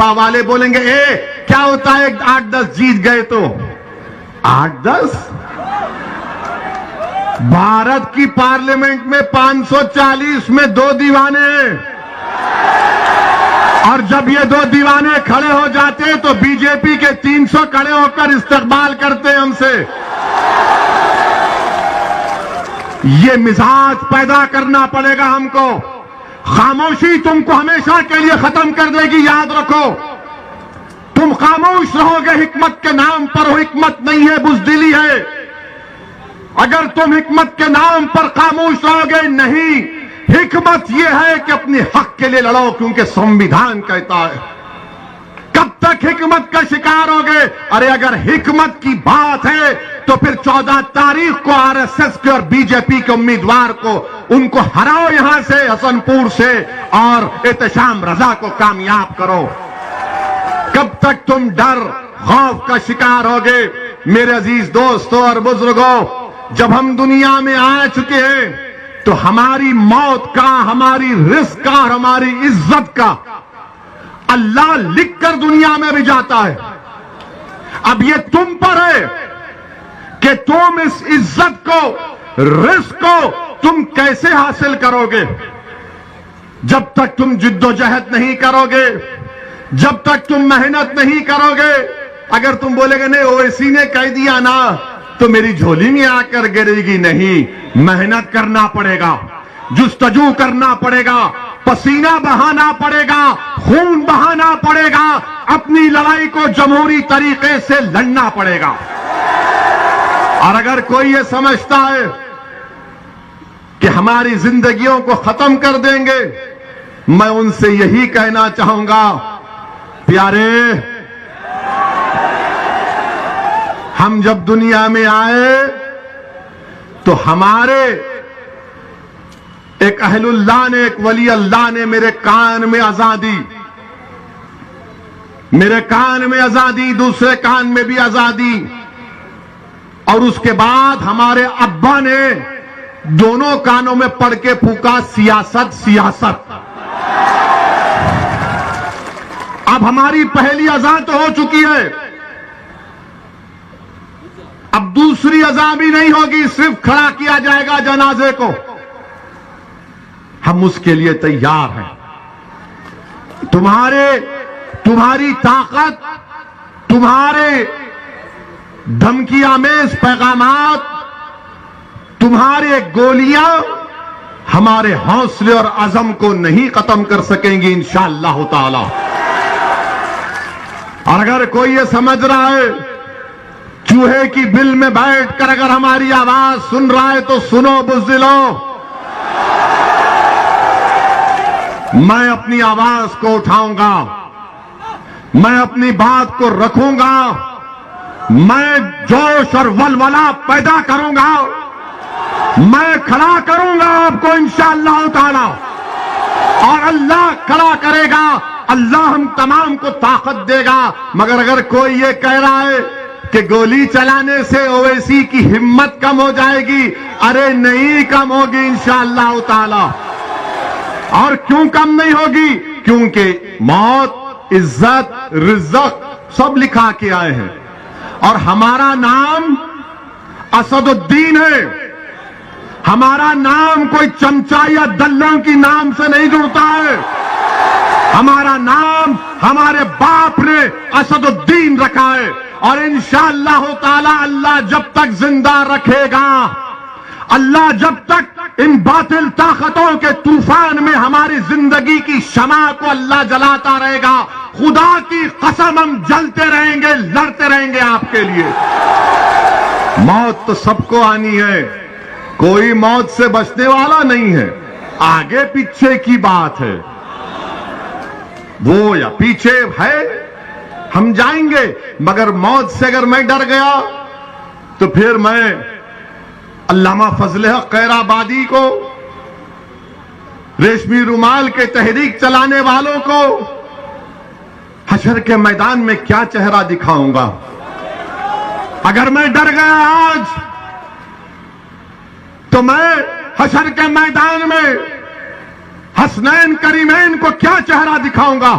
भाजपा वाले बोलेंगे क्या होता है 8-10 जीत गए तो 8-10। भारत की पार्लियामेंट में 540 में 2 दीवाने हैं, और जब ये 2 दीवाने खड़े हो जाते हैं तो बीजेपी के 300 खड़े होकर इस्तकबाल करते हैं हमसे। ये मिजाज पैदा करना पड़ेगा हमको। खामोशी तुमको हमेशा के लिए खत्म कर देगी, याद रखो। तुम खामोश रहोगे हिकमत के नाम पर, वो हिकमत नहीं है, बुज़दिली है। अगर तुम हिकमत के नाम पर खामोश रहोगे, नहीं, हिकमत यह है कि अपने हक के लिए लड़ो, क्योंकि संविधान कहता है। कब तक हिकमत का शिकार होगे? अरे अगर हिकमत की बात है तो फिर 14 तारीख को आरएसएस के और बीजेपी के उम्मीदवार को उनको हराओ यहां से, हसनपुर से, और एहतशाम रजा को कामयाब करो। कब तक तुम डर खौफ का शिकार होगे? मेरे अजीज दोस्तों और बुजुर्गों, जब हम दुनिया में आ चुके हैं तो हमारी मौत का, हमारी रिस्क का और हमारी इज्जत का अल्लाह लिखकर दुनिया में भी जाता है। अब ये तुम पर है कि तुम इस इज्जत को, रिस्क को तुम कैसे हासिल करोगे। जब तक तुम जिद्दोजहद नहीं करोगे, जब तक तुम मेहनत नहीं करोगे, अगर तुम बोलेगे नहीं ओवैसी ने कह दिया ना तो मेरी झोली में आकर गिरेगी, नहीं, मेहनत करना पड़ेगा, जुस्तजू करना पड़ेगा, पसीना बहाना पड़ेगा, खून बहाना पड़ेगा, अपनी लड़ाई को जमहूरी तरीके से लड़ना पड़ेगा। और अगर कोई ये समझता है कि हमारी जिंदगियों को खत्म कर देंगे, मैं उनसे यही कहना चाहूंगा, प्यारे, हम जब दुनिया में आए तो हमारे एक अहलुल्लाह ने, एक वली अल्लाह ने मेरे कान में आजादी, मेरे कान में आजादी, दूसरे कान में भी आजादी, और उसके बाद हमारे अब्बा ने दोनों कानों में पढ़ के फूका सियासत सियासत। अब हमारी पहली अज़ान तो हो चुकी है, अब दूसरी अज़ान भी नहीं होगी, सिर्फ खड़ा किया जाएगा जनाजे को। हम उसके लिए तैयार हैं। तुम्हारी ताकत, तुम्हारे धमकी आमेज पैगामात, तुम्हारे गोलियां हमारे हौसले और अज़म को नहीं खत्म कर सकेंगी इंशाअल्लाह ताला। और अगर कोई ये समझ रहा है चूहे की बिल में बैठकर अगर हमारी आवाज सुन रहा है तो सुनो बुज़दिलों, मैं अपनी आवाज को उठाऊंगा, मैं अपनी बात को रखूंगा, मैं जोश और वलवला पैदा करूंगा, मैं खड़ा करूंगा आपको इंशाअल्लाह ताला, और अल्लाह खड़ा करेगा, अल्लाह हम तमाम को ताकत देगा। मगर अगर कोई ये कह रहा है कि गोली चलाने से ओवैसी की हिम्मत कम हो जाएगी, अरे नहीं कम होगी इंशाअल्लाह ताला। और क्यों कम नहीं होगी? क्योंकि मौत, इज्जत, रिज़्क़ सब लिखा के आए हैं, और हमारा नाम असदुद्दीन है। हमारा नाम कोई चमचा या दल्लों की नाम से नहीं जुड़ता है। हमारा नाम हमारे बाप ने असदुद्दीन रखा है, और इंशाअल्लाह ताला अल्लाह जब तक जिंदा रखेगा, अल्लाह जब तक इन बातिल ताकतों के तूफान में हमारी जिंदगी की शमा को अल्लाह जलाता रहेगा, खुदा की कसम हम जलते रहेंगे, लड़ते रहेंगे आपके लिए। मौत तो सबको आनी है, कोई मौत से बचने वाला नहीं है। आगे पीछे की बात है, वो या पीछे है, हम जाएंगे। मगर मौत से अगर मैं डर गया तो फिर मैं अल्लामा फजल हक खैराबादी को, रेशमी रुमाल के तहरीक चलाने वालों को हशर के मैदान में क्या चेहरा दिखाऊंगा? अगर मैं डर गया आज तो मैं हशर के मैदान में हसनैन करीमैन को क्या चेहरा दिखाऊंगा?